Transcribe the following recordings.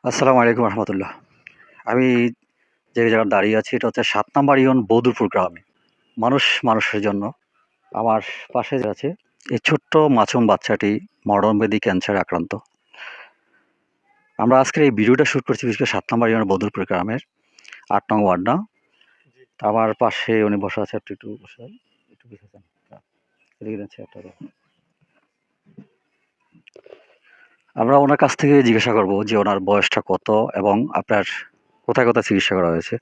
আসসালামু আলাইকুম রহমতুল্লাহ। আমি যে জায়গায় দাঁড়িয়ে আছি এটা হচ্ছে ৭ নাম্বার ইউনিয়ন বৌদুরপুর গ্রামে। মানুষ মানুষের জন্য। আমার পাশে যে আছে এই ছোট্ট মাসুম বাচ্চাটি মরণব্যাধি ক্যান্সারে আক্রান্ত। আমরা আজকের এই ভিডিওটা শুট করছি বিশেষ করে ৭ নাম্বার ইউনিয়ন বৌদুরপুর গ্রামের ৮ নং ওয়ার্ড না? আমার পাশে উনি বসে আছে একটু বসে যান। একটু পিছে যান। এদিকে যান চেয়ারটা দাও। আমরা ওনার কাছ থেকে জিজ্ঞাসা করব যে ওনার বয়সটা কত এবং আপনার কোথায় চিকিৎসা করা হয়েছে?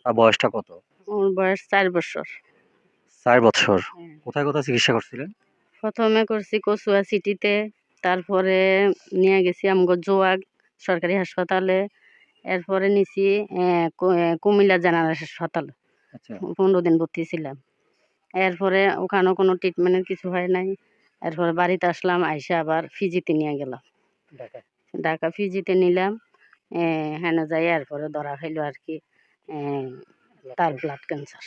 আর বয়সটা কত? ওর বয়স ৪ বছর। ৪ বছর। হ্যাঁ। কোথায় চিকিৎসা করছিলেন? প্রথমে করছি কচুয়া সিটিতে, তারপরে নিয়ে গেছি আমগো জোয়াগ সরকারি হাসপাতালে, এরপরে নিছি কুমিল্লা জেনারেল হাসপাতালে। আচ্ছা। ১৫ দিন ভর্তি ছিলাম। এরপরে ওখানেও কোনো ট্রিটমেন্টের কিছু হয় নাই। এরপরে বাড়িতে আসলাম, আইসা আবার ফিজিতে নিয়ে গেলাম। ঢাকা ফিজিতে নিলাম। হেনে যাই এরপরে ধরা খাইলো আর কি তার ব্লাড ক্যান্সার।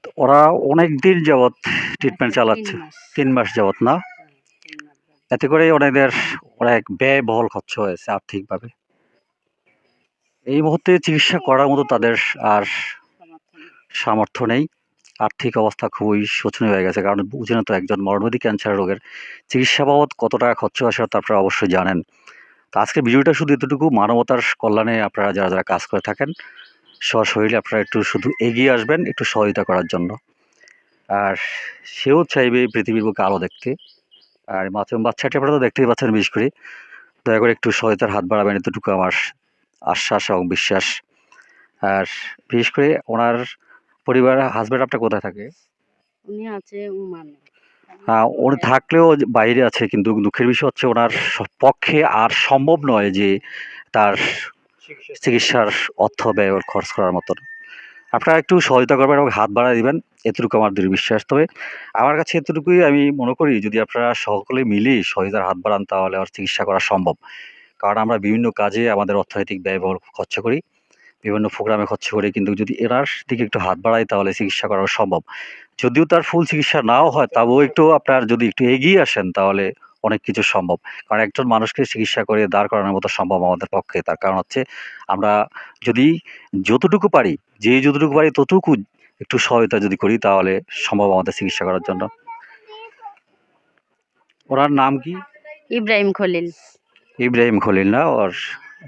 তো ওরা অনেকদিন যাবৎ ট্রিটমেন্ট ৩ চালাচ্ছে। মাস। ৩ মাস যাবৎ না? হ্যাঁ, ৩ মাস যাবত। এতে করেই ওনাদের অনেক ব্যয়বহুল খরচ হয়েছে আর্থিকভাবে। এই মুহূর্তে চিকিৎসা করার মতো তাদের আর সামর্থ্য নেই। আর্থিক অবস্থা খুবই শোচনীয় হয়ে গেছে। কারণ বুঝেন তো একজন মরণব্যাধি ক্যান্সার রোগের চিকিৎসা বাবদ কত টাকা খরচ হয় সেটা তো আপনারা অবশ্যই জানেন। তো আজকের ভিডিওটা শুধু এতটুকু মানবতার কল্যাণে আপনারা যারা কাজ করে থাকেন, সশরীরে আপনারা একটু শুধু এগিয়ে আসবেন একটু সহযোগিতা করার জন্য। আর সেও চাইবে পৃথিবীর বুকে আলো দেখতে। আর মাসুম বাচ্চাটি আপনারা তো দেখতেই পাচ্ছেন বিশেষ করে। দয়া করে একটু সহায়তার হাত বাড়াবেন এতটুকু আমার আশ্বাস এবং বিশ্বাস। আর বিশেষ করে ওনার পরিবারের হাসব্যান্ড আপনার কোথায় থাকে? উনি আছে ওমানে। উনি থাকলেও বাইরে আছে কিন্তু দুঃখের বিষয় হচ্ছে ওনার পক্ষে আর সম্ভব নয় যে তার চিকিৎসার অর্থ ব্যয় খরচ করার মতন। আপনারা একটু সহায়তা করবেন এবং হাত বাড়ায় দিবেন এতটুকু আমার দৃঢ় বিশ্বাস। তবে আমার কাছে এতটুকুই আমি মনে করি যদি আপনারা সকলে মিলে সহায়তার হাত বাড়ান তাহলে আর চিকিৎসা করা সম্ভব। কারণ আমরা বিভিন্ন কাজে আমাদের অর্থনৈতিক ব্যয়বহুল খরচ করি, বিভিন্ন প্রোগ্রামে খরচ করি কিন্তু যদি এনার দিকে একটু হাত বাড়াই তাহলে চিকিৎসা করা সম্ভব। যদিও তার ফুল চিকিৎসা নাও হয় তাও একটু আপনার যদি একটু এগিয়ে আসেন তাহলে অনেক কিছু সম্ভব। কারণ একজন মানুষকে চিকিৎসা করে দাঁড় করানোর মতো সম্ভব আমাদের পক্ষে। তার কারণ হচ্ছে আমরা যদি যতটুকু পারি, যে যতটুকু পারি ততটুকু একটু সহায়তা যদি করি তাহলে সম্ভব আমাদের চিকিৎসা করার জন্য। ওনার নাম কি? ইব্রাহিম খলিল। ইব্রাহিম খলিল না? ওর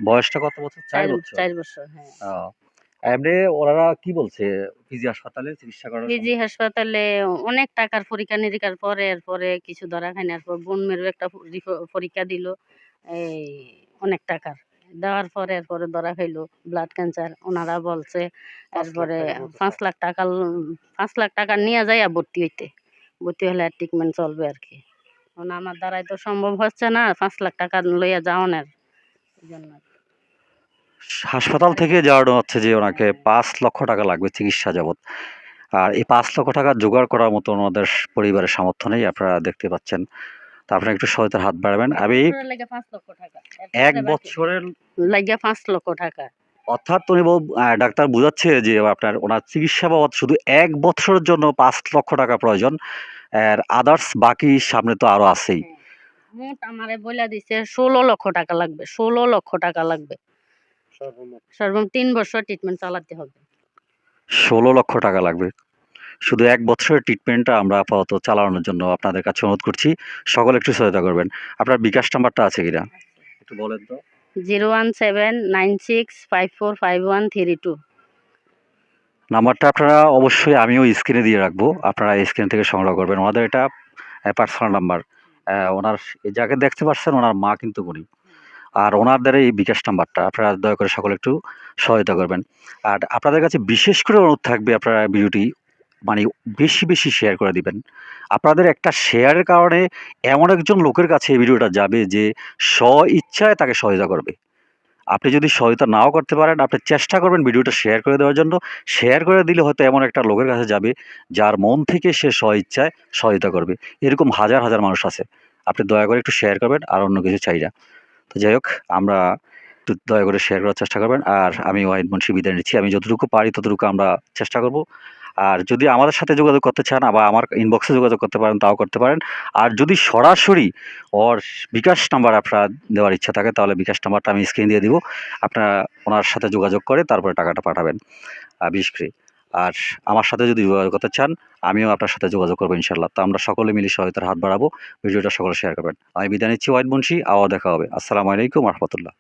বয়সটা কত বছর? ৪ বছর। ৪ বছর, হ্যাঁ। এমনি ওনারা কি বলছে? পিজি হাসপাতালে চিকিৎসা করার পিজি হাসপাতালে অনেক টাকার পরীক্ষা-নিরীক্ষার পরে এরপরে কিছু ধরা খায়নি। এরপর বোন মেরু একটা পরীক্ষা দিল। এই অনেক টাকার। দেওয়ার পরে এরপরে ধরা খাইলো ব্লাড ক্যান্সার। উনারা বলছে এরপরে ৫ লাখ টাকা ৫ লাখ টাকা নিয়ে যাইয়া ভর্তি হইতে। ভর্তি হলে আর ট্রিটমেন্ট চলবে আরকি। এখন আমার দ্বারাই তো সম্ভব হচ্ছে না ৫ লাখ টাকা লইয়া যাওয়ানের। এজন্য হাসপাতাল থেকে জানানো হচ্ছে যে ওনাকে ৫ লক্ষ টাকা লাগবে চিকিৎসা যাবৎ। আর এই ৫ লক্ষ টাকা জোগাড় করার মতো ওনাদের পরিবারের সামর্থ্য নেই। আপনারা দেখতে পাচ্ছেন। তো আপনারা একটু সহায়তার হাত বাড়াবেন। আমি বছরের লাইগা ৫ লক্ষ টাকা। ১ বছরের লাইগা ৫ লক্ষ টাকা। অর্থাৎ উনি ডাক্তার বুঝাচ্ছে যে আপনার ওনার চিকিৎসা বাবদ শুধু ১ বছরের জন্য ৫ লক্ষ টাকা প্রয়োজন। আর আদার্স বাকি সামনে তো আরো আছেই। হ্যাঁ। মোট আমারে বইলা দিছে ১৬ লক্ষ টাকা লাগবে। ১৬ লক্ষ টাকা লাগবে। সর্বমোট ৩ বছর ট্রিটমেন্ট চালাতে হবে। ১৬ লক্ষ টাকা লাগবে। শুধু ১ বছরের ট্রিটমেন্টটা আমরা আপাতত চালানোর জন্য আপনাদের কাছে অনুরোধ করছি। সকলে একটু সহায়তা করবেন। আপনার বিকাশ নাম্বারটা আছে কিনা? একটু বলেন তো। 01796545132। নাম্বারটা আপনারা অবশ্যই আমিও স্ক্রিনে দিয়ে রাখবো। আপনারা স্ক্রিন থেকে সংগ্রহ করবেন। ওনাদের এটা পার্সোনাল নাম্বার। ওনার যাকে দেখতে পাচ্ছেন ওনার মা কিন্তু উনি। আর ওনাদের এই বিকাশ নাম্বারটা আপনারা দয়া করে সকলে একটু সহায়তা করবেন। আর আপনাদের কাছে বিশেষ করে অনুরোধ থাকবে আপনারা ভিডিওটি মানে বেশি শেয়ার করে দিবেন। আপনাদের একটা শেয়ারের কারণে এমন একজন লোকের কাছে এই ভিডিওটা যাবে যে স্ব-ইচ্ছায় তাকে সহায়তা করবে। আপনি যদি সহায়তা নাও করতে পারেন, আপনি চেষ্টা করবেন ভিডিওটা শেয়ার করে দেওয়ার জন্য। শেয়ার করে দিলে হয়তো এমন একটা লোকের কাছে যাবে, যার মন থেকে সে স্ব-ইচ্ছায় সহায়তা করবে। এরকম হাজার মানুষ আছে। আপনি দয়া করে একটু শেয়ার করবেন, আর অন্য কিছু চাই না। তো যাই হোক, আমরা একটু দয়া করে শেয়ার করার চেষ্টা করবেন। আর আমি ওয়াহিদ মুন্সি বিদায় নিচ্ছি। আমি যতটুকু পারি ততটুকু আমরা চেষ্টা করব। আর যদি আমাদের সাথে যোগাযোগ করতে চান বা আমার ইনবক্সে যোগাযোগ করতে পারেন তাও করতে পারেন। আর যদি সরাসরি ওর বিকাশ নাম্বার আপনার দেওয়ার ইচ্ছা থাকে তাহলে বিকাশ নাম্বারটা আমি স্ক্রিনে দিয়ে দিব। আপনারা ওনার সাথে যোগাযোগ করে তারপরে টাকাটা পাঠাবেন বিশেষ করে। আর আমার সাথে যদি যোগাযোগ করতে চান আমিও আপনার সাথে যোগাযোগ করবো ইনশাল্লাহ। তো আমরা সকলে মিলে সহায়তার হাত বাড়াবো। ভিডিওটা সকলে শেয়ার করবেন। আমি বিদায় নিচ্ছি ওয়াহিদ মুন্সি। আবার দেখা হবে। আসসালামু আলাইকুম রহমতুল্লাহ।